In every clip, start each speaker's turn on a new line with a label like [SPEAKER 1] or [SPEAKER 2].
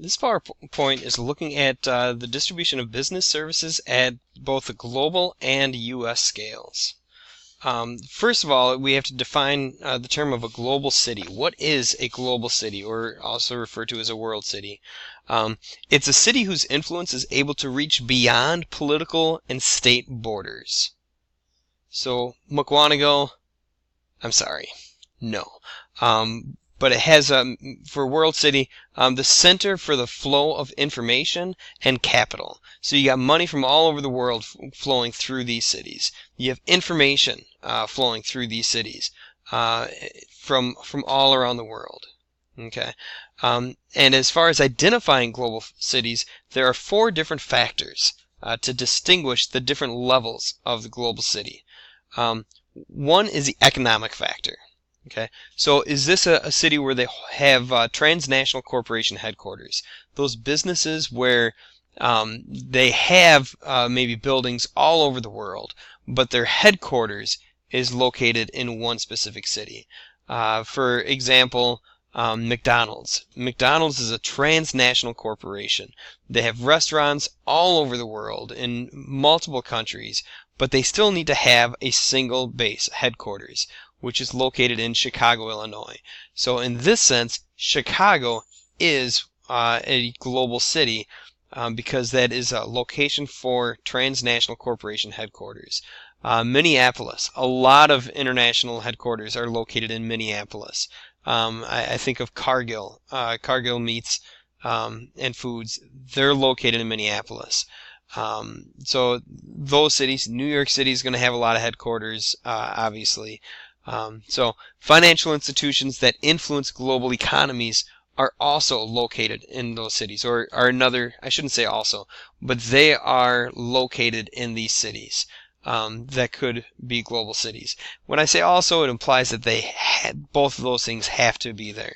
[SPEAKER 1] This PowerPoint is looking at the distribution of business services at both the global and U.S. scales. First of all, we have to define the term of a global city. What is a global city, or also referred to as a world city? It's a city whose influence is able to reach beyond political and state borders. So, Mukwonago, I'm sorry, no. But it has, for World City, the center for the flow of information and capital. So you got money from all over the world flowing through these cities. You have information flowing through these cities from all around the world. Okay, and as far as identifying global cities, there are 4 different factors to distinguish the different levels of the global city. One is the economic factor. Okay, so is this a city where they have transnational corporation headquarters? Those businesses where they have maybe buildings all over the world, but their headquarters is located in one specific city. For example, McDonald's. McDonald's is a transnational corporation. They have restaurants all over the world in multiple countries, but they still need to have a single base headquarters, which is located in Chicago, Illinois. So in this sense, Chicago is a global city because that is a location for transnational corporation headquarters. Minneapolis, a lot of international headquarters are located in Minneapolis. I think of Cargill, Cargill Meats and Foods, they're located in Minneapolis. So those cities, New York City is going to have a lot of headquarters, obviously. So financial institutions that influence global economies are also located in those cities, or are another, I shouldn't say also, but they are located in these cities that could be global cities. When I say also, it implies that both of those things have to be there.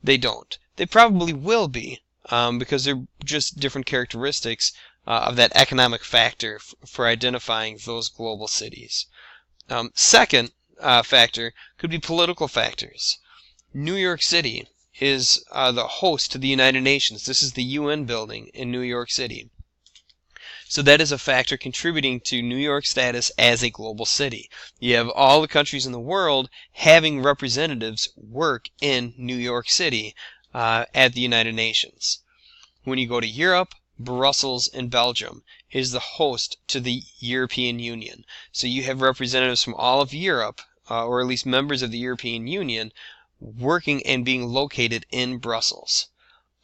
[SPEAKER 1] They don't. They probably will be because they're just different characteristics of that economic factor for identifying those global cities. Second factor could be political factors. New York City is the host to the United Nations. This is the UN building in New York City. So that is a factor contributing to New York's status as a global city. You have all the countries in the world having representatives work in New York City at the United Nations. When you go to Europe, Brussels in Belgium is the host to the European Union. So you have representatives from all of Europe, or at least members of the European Union, working and being located in Brussels.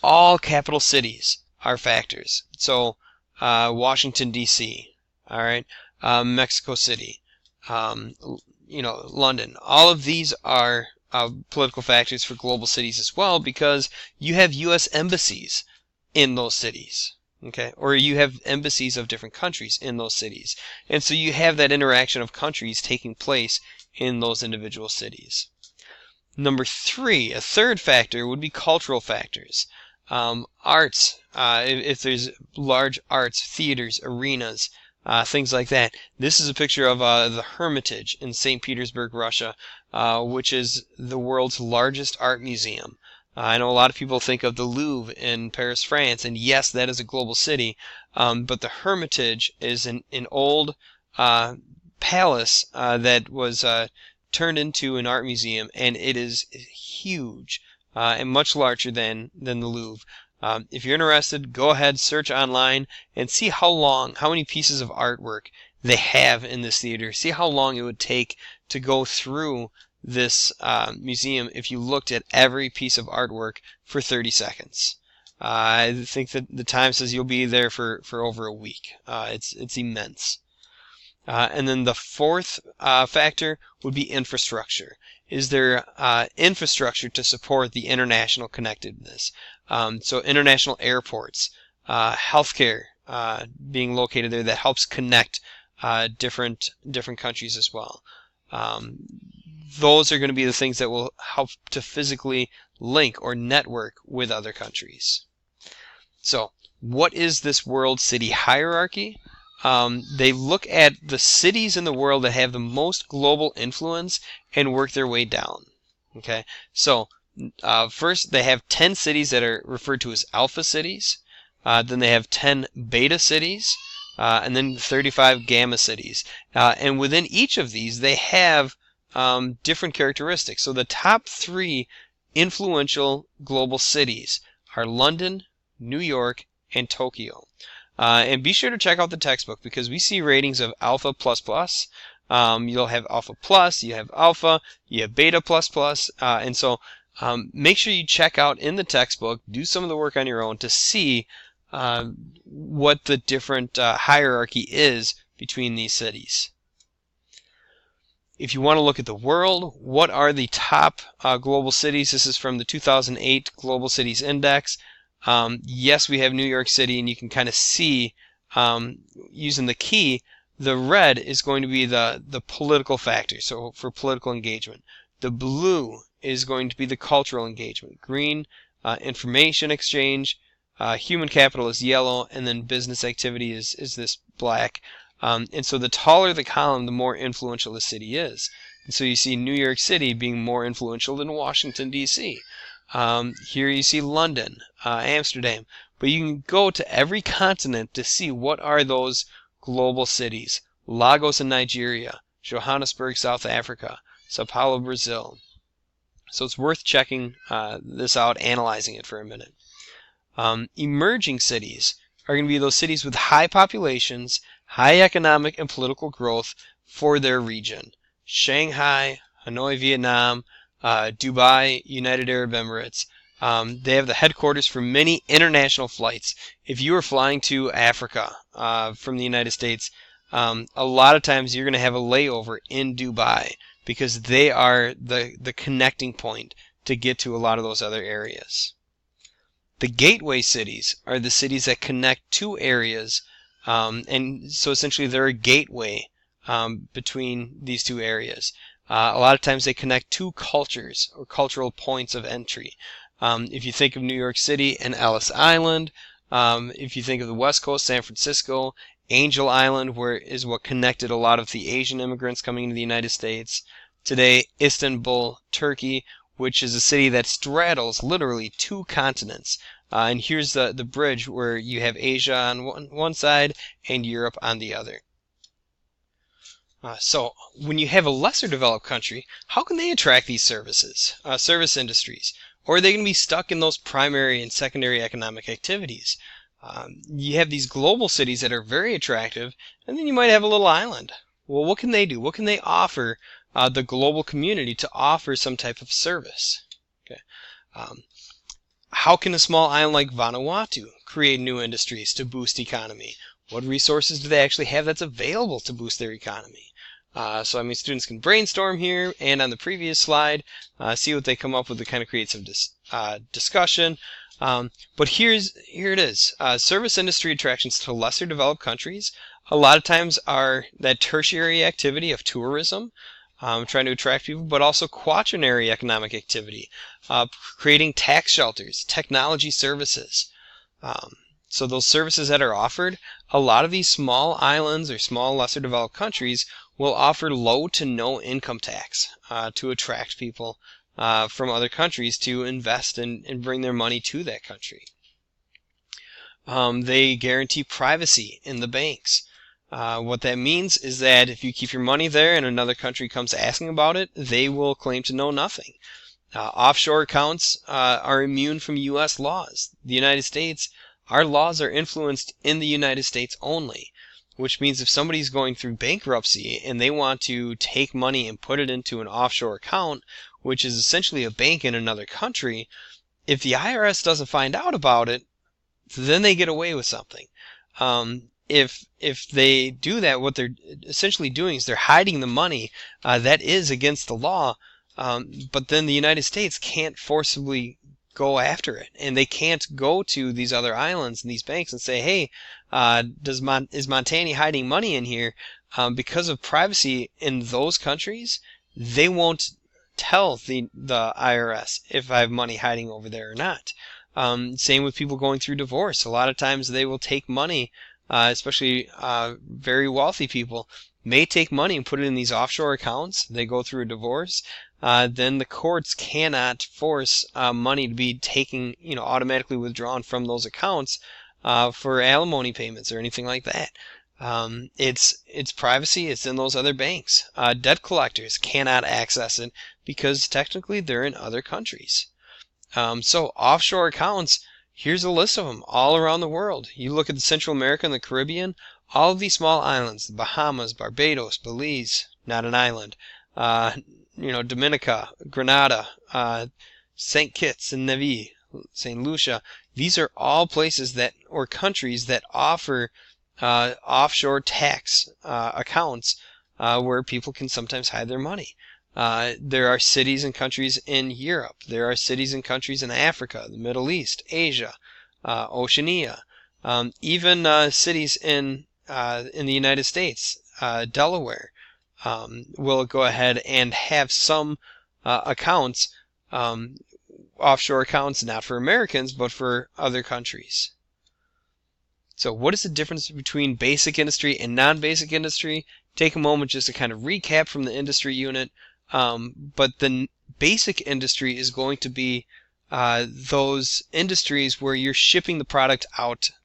[SPEAKER 1] All capital cities are factors. So Washington, D.C., all right, Mexico City, London. All of these are political factors for global cities as well, because you have U.S. embassies in those cities. Okay, or you have embassies of different countries in those cities. And so you have that interaction of countries taking place in those individual cities. Number 3, a third factor would be cultural factors. Arts, if there's large arts, theaters, arenas, things like that. This is a picture of the Hermitage in St. Petersburg, Russia, which is the world's largest art museum. I know a lot of people think of the Louvre in Paris, France, and yes, that is a global city, but the Hermitage is an old palace that was turned into an art museum, and it is huge and much larger than the Louvre. If you're interested, go ahead, search online, and see how many pieces of artwork they have in this theater. See how long it would take to go through this museum if you looked at every piece of artwork for 30 seconds. I think that the time says you'll be there for over a week. It's immense. And then the fourth factor would be infrastructure. Is there infrastructure to support the international connectedness? So international airports, healthcare being located there that helps connect different countries as well. Those are going to be the things that will help to physically link or network with other countries. So, what is this world city hierarchy? They look at the cities in the world that have the most global influence and work their way down. Okay, so First, they have 10 cities that are referred to as alpha cities. Then they have 10 beta cities, and then 35 gamma cities. And within each of these, they have different characteristics. So the top 3 influential global cities are London, New York, and Tokyo. And be sure to check out the textbook because we see ratings of alpha plus plus. You'll have alpha plus, you have alpha, you have beta plus plus, and so make sure you check out in the textbook, do some of the work on your own to see what the different hierarchy is between these cities. If you want to look at the world, what are the top global cities? This is from the 2008 Global Cities Index. Yes, we have New York City, and you can kind of see using the key, the red is going to be the political factor, so for political engagement. The blue is going to be the cultural engagement. Green, information exchange. Human capital is yellow, and then business activity is this black. And so the taller the column, the more influential the city is. And so you see New York City being more influential than Washington, D.C. Here you see London, Amsterdam. But you can go to every continent to see what are those global cities. Lagos in Nigeria, Johannesburg, South Africa, Sao Paulo, Brazil. So it's worth checking this out, analyzing it for a minute. Emerging cities are going to be those cities with high populations, high economic and political growth for their region. Shanghai, Hanoi, Vietnam, Dubai, United Arab Emirates. They have the headquarters for many international flights. If you are flying to Africa from the United States, a lot of times you're going to have a layover in Dubai because they are the connecting point to get to a lot of those other areas. The gateway cities are the cities that connect two areas, and so essentially they're a gateway between these two areas. A lot of times they connect two cultures or cultural points of entry. If you think of New York City and Ellis Island, if you think of the West Coast, San Francisco, Angel Island, where is what connected a lot of the Asian immigrants coming into the United States. Today, Istanbul, Turkey, which is a city that straddles literally two continents. And here's the bridge where you have Asia on one side and Europe on the other. So when you have a lesser developed country, how can they attract these services, service industries? Or are they going to be stuck in those primary and secondary economic activities? You have these global cities that are very attractive, and then you might have a little island. Well, what can they do? What can they offer the global community to offer some type of service? Okay. How can a small island like Vanuatu create new industries to boost economy? What resources do they actually have that's available to boost their economy? So, I mean, students can brainstorm here, and on the previous slide, see what they come up with to kind of create some discussion. But here it is. Service industry attractions to lesser developed countries a lot of times are that tertiary activity of tourism, trying to attract people, but also quaternary economic activity, creating tax shelters, technology services. So those services that are offered, a lot of these small islands or small lesser developed countries will offer low to no income tax to attract people from other countries to invest and bring their money to that country. They guarantee privacy in the banks. What that means is that if you keep your money there and another country comes asking about it, they will claim to know nothing. Offshore accounts are immune from U.S. laws. The United States, our laws are influenced in the United States only, which means if somebody's going through bankruptcy and they want to take money and put it into an offshore account, which is essentially a bank in another country, if the IRS doesn't find out about it, then they get away with something. If they do that, what they're essentially doing is they're hiding the money that is against the law, but then the United States can't forcibly go after it, and they can't go to these other islands and these banks and say, hey, is Montani hiding money in here? Because of privacy in those countries, they won't tell the IRS if I have money hiding over there or not. Same with people going through divorce. A lot of times they will take money, especially very wealthy people, may take money and put it in these offshore accounts. They go through a divorce. then the courts cannot force money to be taken, automatically withdrawn from those accounts for alimony payments or anything like that. It's privacy. It's in those other banks. Debt collectors cannot access it because technically they're in other countries. So offshore accounts, here's a list of them all around the world. You look at the Central America and the Caribbean, all of these small islands, the Bahamas, Barbados, Belize, not an island, Dominica, Grenada, St. Kitts and Nevis, St. Lucia. These are all places or countries that offer offshore tax accounts where people can sometimes hide their money. There are cities and countries in Europe. There are cities and countries in Africa, the Middle East, Asia, Oceania, even cities in the United States, Delaware, will go ahead and have some accounts, offshore accounts, not for Americans, but for other countries. So what is the difference between basic industry and non-basic industry? Take a moment just to kind of recap from the industry unit. But the basic industry is going to be those industries where you're shipping the product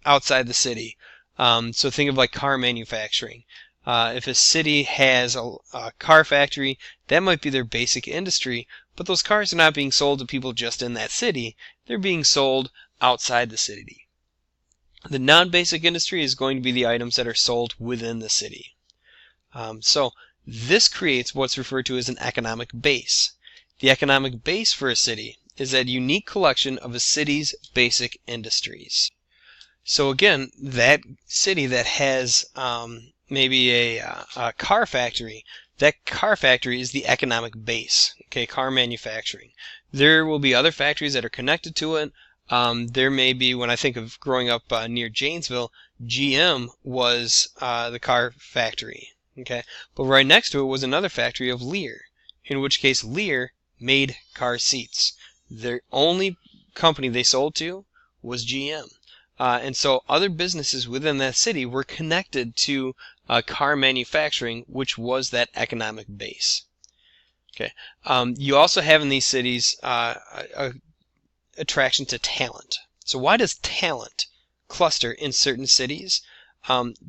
[SPEAKER 1] outside the city. So think of like car manufacturing. If a city has a car factory, that might be their basic industry, but those cars are not being sold to people just in that city. They're being sold outside the city. The non-basic industry is going to be the items that are sold within the city. So this creates what's referred to as an economic base. The economic base for a city is that unique collection of a city's basic industries. So again, that city that has maybe a car factory, that car factory is the economic base, okay, car manufacturing. There will be other factories that are connected to it. There may be, when I think of growing up near Janesville, GM was the car factory. Okay, but right next to it was another factory of Lear, in which case Lear made car seats. The only company they sold to was GM. And so other businesses within that city were connected to car manufacturing, which was that economic base. Okay, you also have in these cities attraction to talent. So why does talent cluster in certain cities?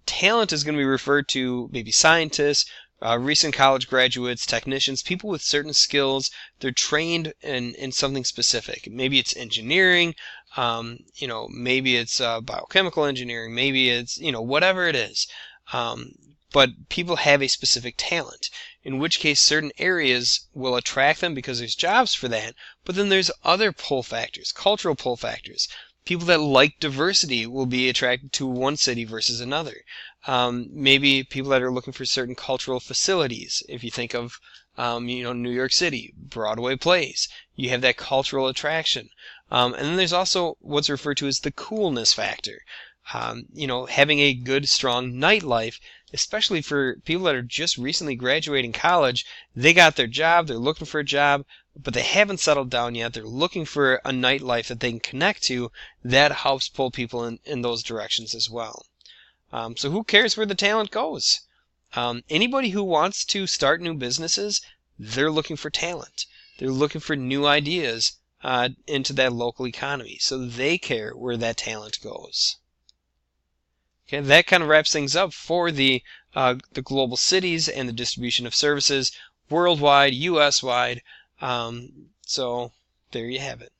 [SPEAKER 1] Talent is going to be referred to maybe scientists, recent college graduates, technicians, people with certain skills. They're trained in something specific. Maybe it's engineering, maybe it's biochemical engineering, maybe it's, whatever it is. But people have a specific talent, in which case certain areas will attract them because there's jobs for that. But then there's other pull factors, cultural pull factors. People that like diversity will be attracted to one city versus another. Maybe people that are looking for certain cultural facilities. If you think of, New York City, Broadway plays, you have that cultural attraction. And then there's also what's referred to as the coolness factor. Having a good, strong nightlife, especially for people that are just recently graduating college. They got their job, they're looking for a job, but they haven't settled down yet. They're looking for a nightlife that they can connect to. That helps pull people in those directions as well. So who cares where the talent goes? Anybody who wants to start new businesses, they're looking for talent. They're looking for new ideas into that local economy. So they care where that talent goes. Okay, that kind of wraps things up for the global cities and the distribution of services worldwide, U.S.-wide. So there you have it.